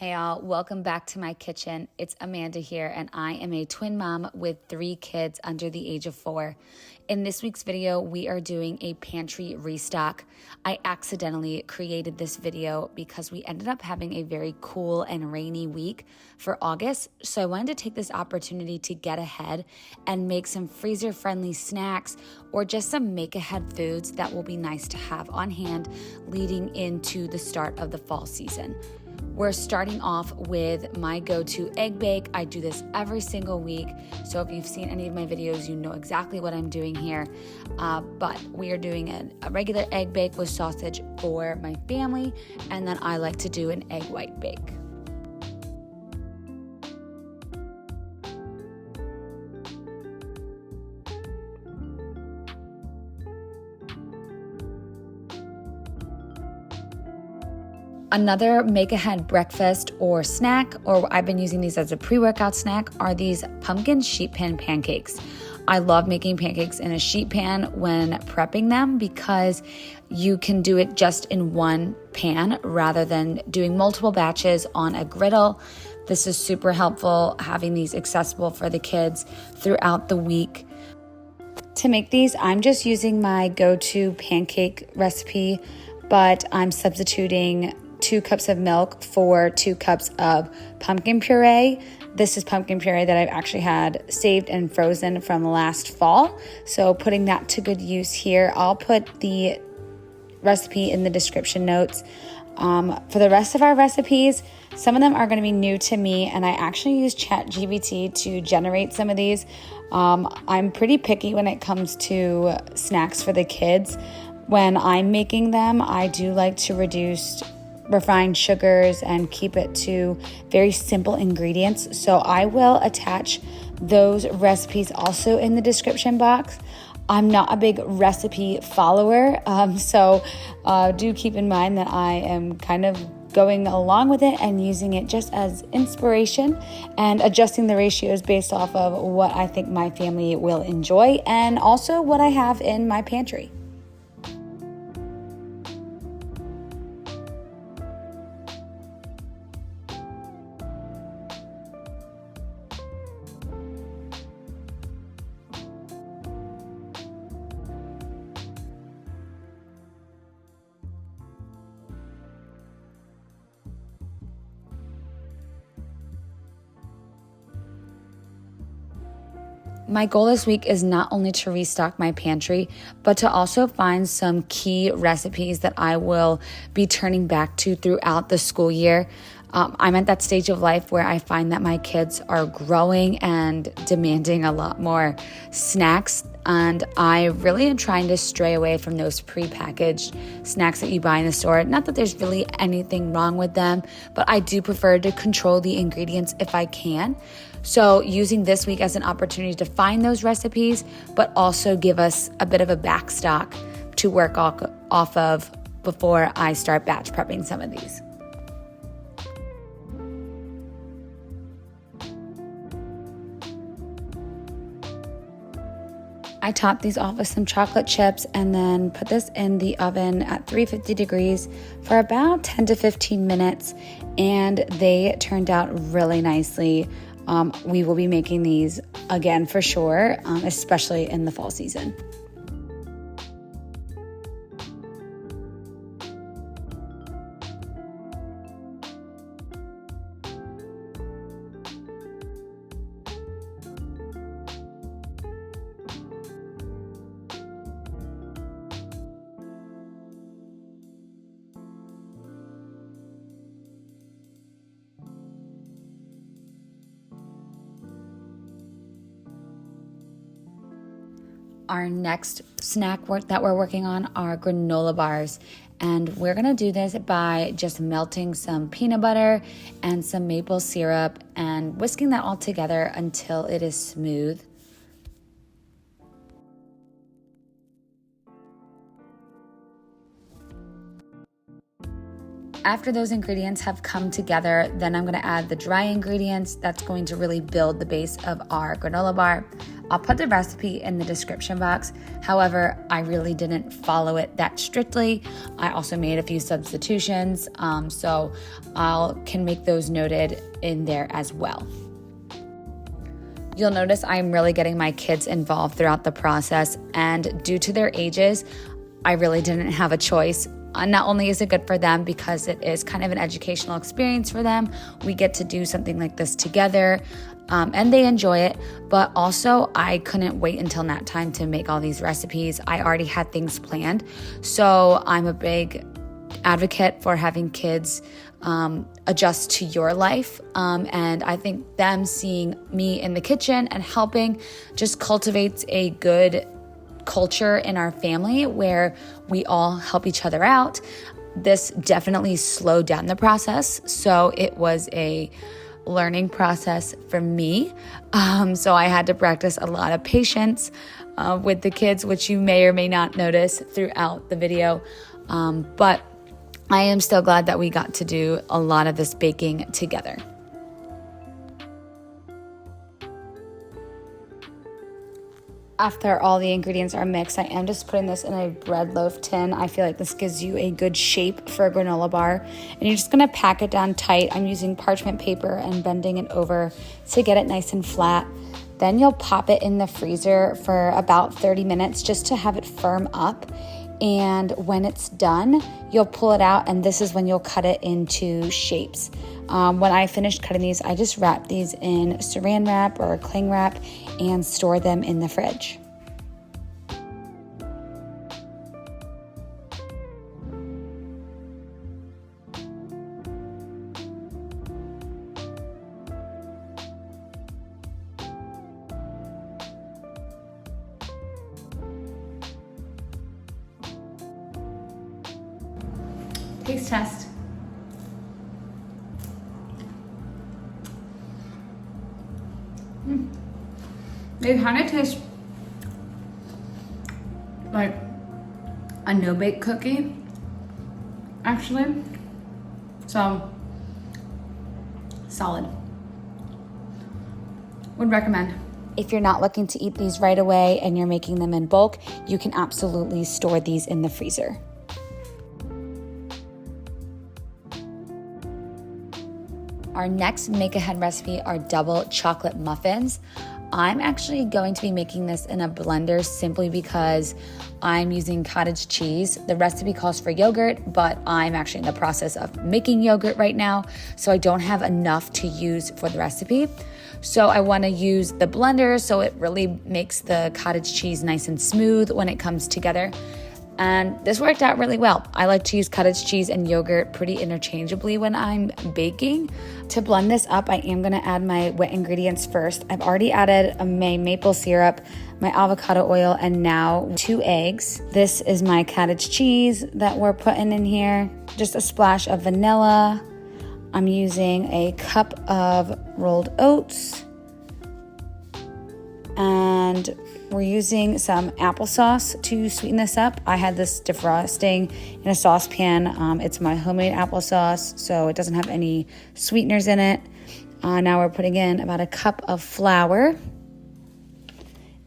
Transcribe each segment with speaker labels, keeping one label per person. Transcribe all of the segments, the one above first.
Speaker 1: Hey all, welcome back to my kitchen. It's Amanda here, and I am a twin mom with 3 kids under the age of 4. In this week's video, we are doing a pantry restock. I accidentally created this video because we ended up having a very cool and rainy week for August, so I wanted to take this opportunity to get ahead and make some freezer-friendly snacks or just some make-ahead foods that will be nice to have on hand leading into the start of the fall season. We're starting off with my go-to egg bake. I do this every single week, so if you've seen any of my videos, you know exactly what I'm doing here. But we are doing a regular egg bake with sausage for my family, and then I like to do an egg white bake. Another make-ahead breakfast or snack, or I've been using these as a pre-workout snack, are these pumpkin sheet pan pancakes. I love making pancakes in a sheet pan when prepping them because you can do it just in one pan rather than doing multiple batches on a griddle. This is super helpful, having these accessible for the kids throughout the week. To make these, I'm just using my go-to pancake recipe, but I'm substituting 2 cups of milk for 2 cups of pumpkin puree. This is pumpkin puree that I've actually had saved and frozen from last fall, so putting that to good use here. I'll put the recipe in the description notes. For the rest of our recipes, some of them are going to be new to me, and I actually use ChatGPT to generate some of these. I'm pretty picky when it comes to snacks for the kids. When I'm making them, I do like to reduce refined sugars and keep it to very simple ingredients. So I will attach those recipes also in the description box. I'm not a big recipe follower, so do keep in mind that I am kind of going along with it and using it just as inspiration and adjusting the ratios based off of what I think my family will enjoy and also what I have in my pantry. My goal this week is not only to restock my pantry, but to also find some key recipes that I will be turning back to throughout the school year. I'm at that stage of life where I find that my kids are growing and demanding a lot more snacks, and I really am trying to stray away from those prepackaged snacks that you buy in the store. Not that there's really anything wrong with them, but I do prefer to control the ingredients if I can. So using this week as an opportunity to find those recipes, but also give us a bit of a backstock to work off of before I start batch prepping some of these. I topped these off with some chocolate chips and then put this in the oven at 350 degrees for about 10 to 15 minutes, and they turned out really nicely. We will be making these again for sure, especially in the fall season. Our next snack that we're working on are granola bars, and we're gonna do this by just melting some peanut butter and some maple syrup and whisking that all together until it is smooth. After those ingredients have come together, then I'm going to add the dry ingredients. That's going to really build the base of our granola bar. I'll put the recipe in the description box. However, I really didn't follow it that strictly. I also made a few substitutions, so I can make those noted in there as well. You'll notice I'm really getting my kids involved throughout the process, and due to their ages, I really didn't have a choice. Not only is it good for them because it is kind of an educational experience for them, we get to do something like this together, and they enjoy it, but also I couldn't wait until nap time to make all these recipes. I already had things planned, so I'm a big advocate for having kids adjust to your life, and I think them seeing me in the kitchen and helping just cultivates a good culture in our family where we all help each other out. This definitely slowed down the process, so it was a learning process for me. So I had to practice a lot of patience with the kids, which you may or may not notice throughout the video. But I am still glad that we got to do a lot of this baking together. After all the ingredients are mixed, I am just putting this in a bread loaf tin. I feel like this gives you a good shape for a granola bar. And you're just gonna pack it down tight. I'm using parchment paper and bending it over to get it nice and flat. Then you'll pop it in the freezer for about 30 minutes just to have it firm up. And when it's done, you'll pull it out, and this is when you'll cut it into shapes. When I finished cutting these, I just wrap these in saran wrap or cling wrap and store them in the fridge. Taste test. They kind of taste like a no-bake cookie, actually. So, solid. Would recommend. If you're not looking to eat these right away and you're making them in bulk, you can absolutely store these in the freezer. Our next make-ahead recipe are double chocolate muffins. I'm actually going to be making this in a blender simply because I'm using cottage cheese. The recipe calls for yogurt, but I'm actually in the process of making yogurt right now, so I don't have enough to use for the recipe. So I want to use the blender so it really makes the cottage cheese nice and smooth when it comes together. And this worked out really well. I like to use cottage cheese and yogurt pretty interchangeably when I'm baking. To blend this up, I am gonna add my wet ingredients first. I've already added my maple syrup, my avocado oil, and now 2 eggs. This is my cottage cheese that we're putting in here. Just a splash of vanilla. I'm using a cup of rolled oats. And we're using some applesauce to sweeten this up. I had this defrosting in a saucepan. It's my homemade applesauce, so it doesn't have any sweeteners in it. Now we're putting in about a cup of flour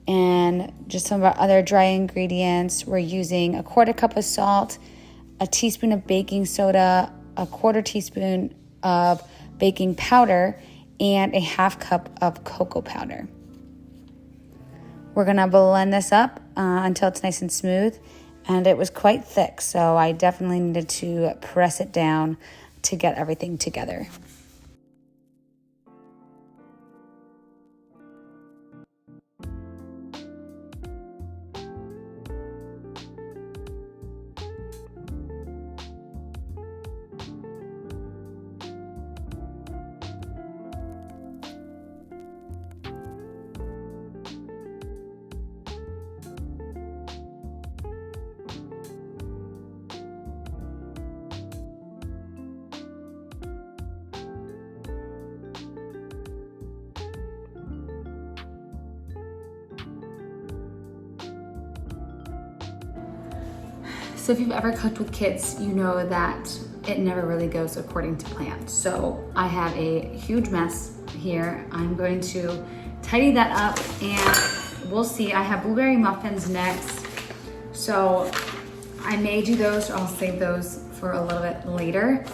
Speaker 1: and just some of our other dry ingredients. We're using a 1/4 cup of salt, a teaspoon of baking soda, a 1/4 teaspoon of baking powder, and a 1/2 cup of cocoa powder. We're gonna blend this up until it's nice and smooth, and it was quite thick, so I definitely needed to press it down to get everything together. So if you've ever cooked with kids, you know that it never really goes according to plan. So I have a huge mess here. I'm going to tidy that up and we'll see. I have blueberry muffins next, so I may do those, or I'll save those for a little bit later.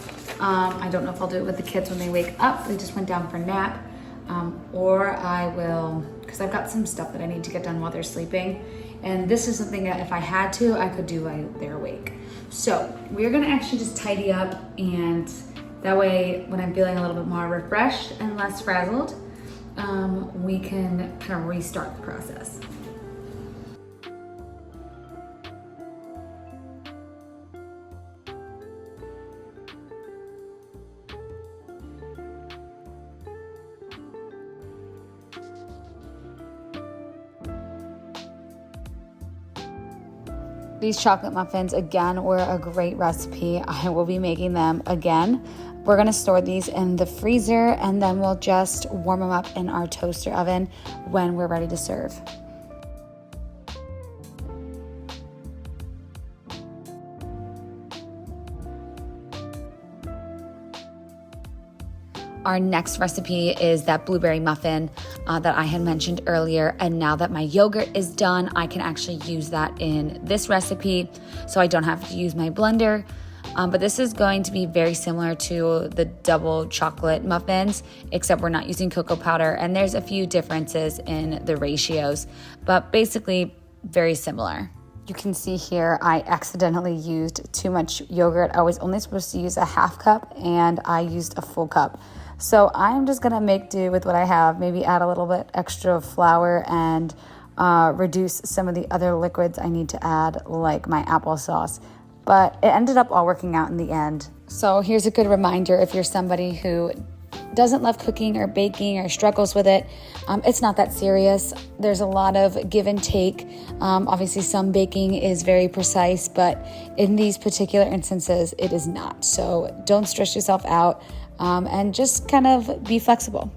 Speaker 1: I don't know if I'll do it with the kids when they wake up. They just went down for a nap. Or I will, because I've got some stuff that I need to get done while they're sleeping. And this is something that if I had to, I could do while they're awake. So we're gonna actually just tidy up, and that way when I'm feeling a little bit more refreshed and less frazzled, we can kind of restart the process. These chocolate muffins, again, were a great recipe. I will be making them again. We're gonna store these in the freezer, and then we'll just warm them up in our toaster oven when we're ready to serve. Our next recipe is that blueberry muffin that I had mentioned earlier. And now that my yogurt is done, I can actually use that in this recipe, so I don't have to use my blender. But this is going to be very similar to the double chocolate muffins, except we're not using cocoa powder. And there's a few differences in the ratios, but basically very similar. You can see here I accidentally used too much yogurt. I was only supposed to use a half cup, and I used a full cup. So I'm just gonna make do with what I have, maybe add a little bit extra flour and reduce some of the other liquids I need to add, like my applesauce. But it ended up all working out in the end. So here's a good reminder if you're somebody who doesn't love cooking or baking or struggles with it, it's not that serious. There's a lot of give and take. Obviously, some baking is very precise, but in these particular instances, it is not. So don't stress yourself out, and just kind of be flexible.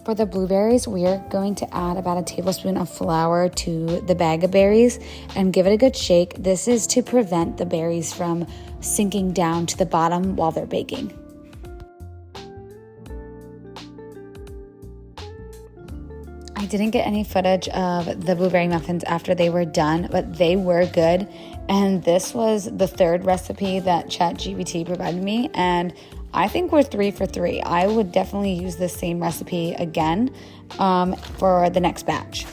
Speaker 1: For the blueberries, we are going to add about a tablespoon of flour to the bag of berries and give it a good shake. This is to prevent the berries from sinking down to the bottom while they're baking. I didn't get any footage of the blueberry muffins after they were done, but they were good. And this was the third recipe that ChatGPT provided me, and I think we're 3 for 3. I would definitely use the same recipe again for the next batch.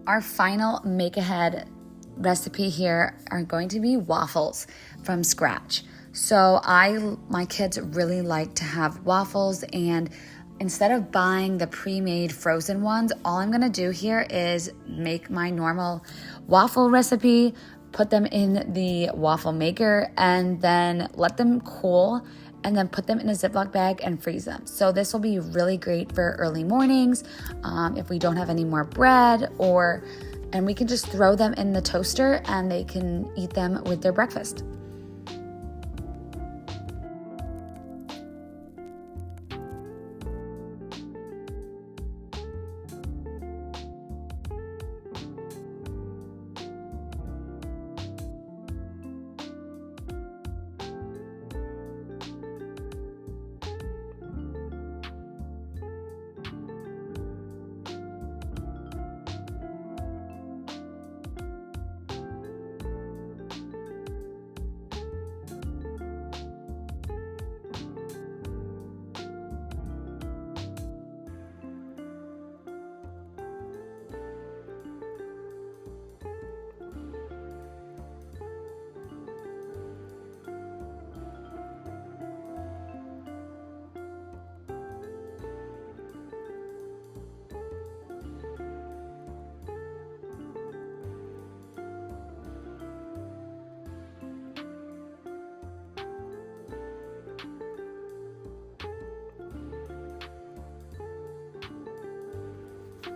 Speaker 1: Our final make-ahead recipe here are going to be waffles from scratch. So my kids really like to have waffles, and instead of buying the pre-made frozen ones, all I'm gonna do here is make my normal waffle recipe, put them in the waffle maker, and then let them cool, and then put them in a Ziploc bag and freeze them. So this will be really great for early mornings, if we don't have any more bread, and we can just throw them in the toaster and they can eat them with their breakfast.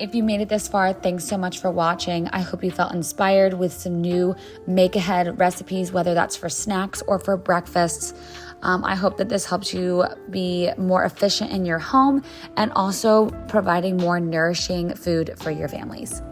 Speaker 1: If you made it this far, thanks so much for watching. I hope you felt inspired with some new make-ahead recipes, whether that's for snacks or for breakfasts. I hope that this helps you be more efficient in your home and also providing more nourishing food for your families.